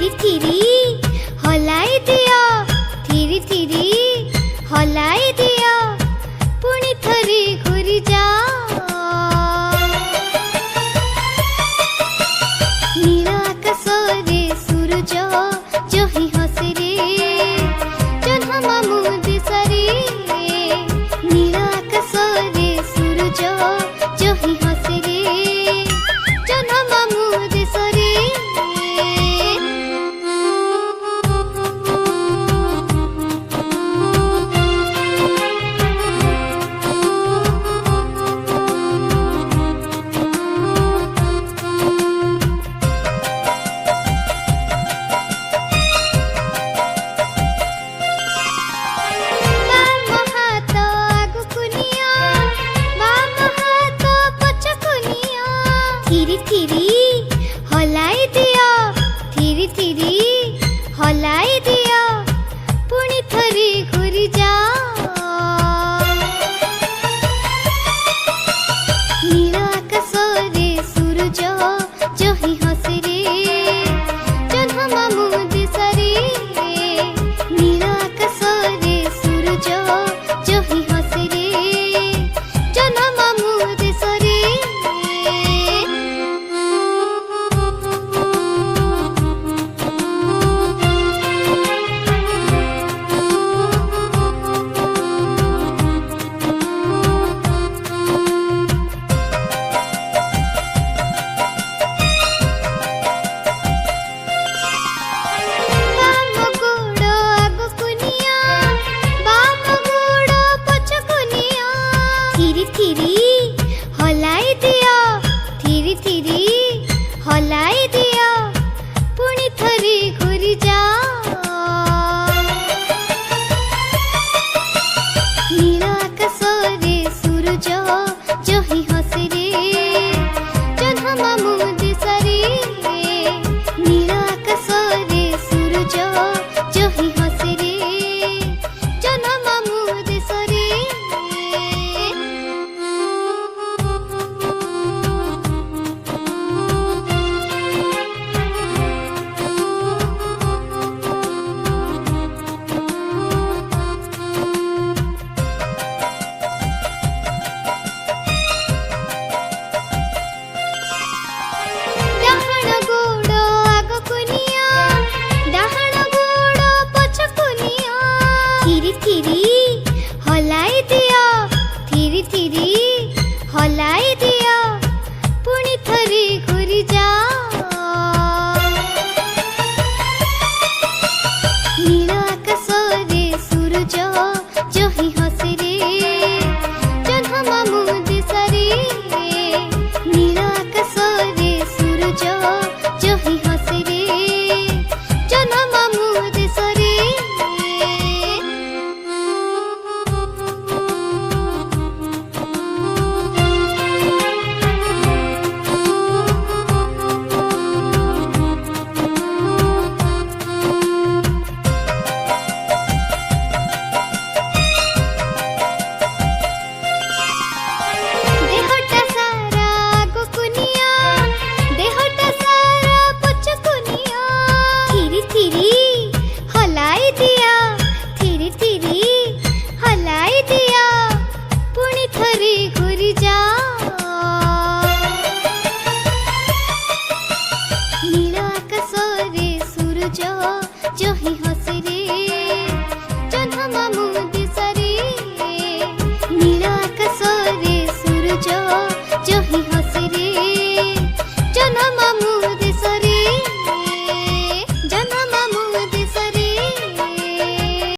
ଥିରି ଥିରି ହଲାଇ ଦିଅ, ଥିରି ଥିରି ହଲାଇ ଦିଅ, ପୁଣି ଥରେ ଘୁରି ଯାଅ। ନୀଳ ଆକାଶରେ ସୂରୁଜ ଯହି ହସେ ରେ, ଜହ୍ନ ମାମୁଁ ଦେଶରେ। ନୀଳ ଆକାଶରେ ସୂରୁଜ ଯହି ହସେ ରେ, ଜହ୍ନ ମାମୁଁ ଦେଶରେ। ଥିରି ଥିରି ହଲାଇ ଦିଅ, ଥିରି ଥିରି ହଲାଇ ଦିଅ, ପୁଣି ଥରେ ଘୁରି ଯାଅ। ନୀଳ ଆକାଶରେ ସୂରୁଜ ଯହି ହସେ ରେ, ଜହ୍ନ ମାମୁଁ ଦେଶରେ। ନୀଳ ଆକାଶରେ ସୂରୁଜ ଯହି ହସେ ରେ, ଜହ୍ନ ମାମୁଁ ଦେଶରେ। ଥିରି ଥିରି ହଲାଇ ଦିଅ, ଥିରି ଥିରି ହଲାଇ ଦିଅ, ପୁଣି ଥରେ ଘୁରି ଯାଅ। ନୀଳ ଆକାଶରେ ସୂରୁଜ ଯହି ହସେ ରେ, ଜହ୍ନ ମାମୁଁ ଦେଶରେ। ନୀଳ ଆକାଶରେ ସୂରୁଜ ଯହି ହସେ ରେ, ଜହ୍ନ ମାମୁଁ ଦେଶରେ। ଡାହାଣ ଗୋଡ଼ ଆଗକୁ ନିଅ, ଡାହାଣ ଗୋଡ଼ ପଛକୁ ନିଅ। ଥିରି ଥିରି ହଲାଇ ଦିଅ, ଥିରି ଥିରି ହଲାଇ ଦିଅ, ପୁଣି ଥରେ ଘୁରି ଯାଅ। ନୀଳ ଆକାଶରେ ସୂରୁଜ ଯହି ହସେ ରେ, ଜହ୍ନ ମାମୁଁ ଦେଶରେ। ନୀଳ ଆକାଶରେ ସୂରୁଜ ଯହି ହସେ ରେ, ଜହ୍ନ ମାମୁଁ ଦେଶରେ। ଦେହଟା ସାରା ଆଗକୁ ନିଅ, ଦେହଟା ସାରା ପଛକୁ ନିଅ। ଥିରି ଥିରି ହଲାଇ ଦିଅ, ଥିରି ଥିରି ହଲାଇ ଦିଅ, ପୁଣି ଥରେ ଘୁରି ଯାଅ। ନୀଳ ଆକାଶରେ ସୂରୁଜ ଯହି ହସେ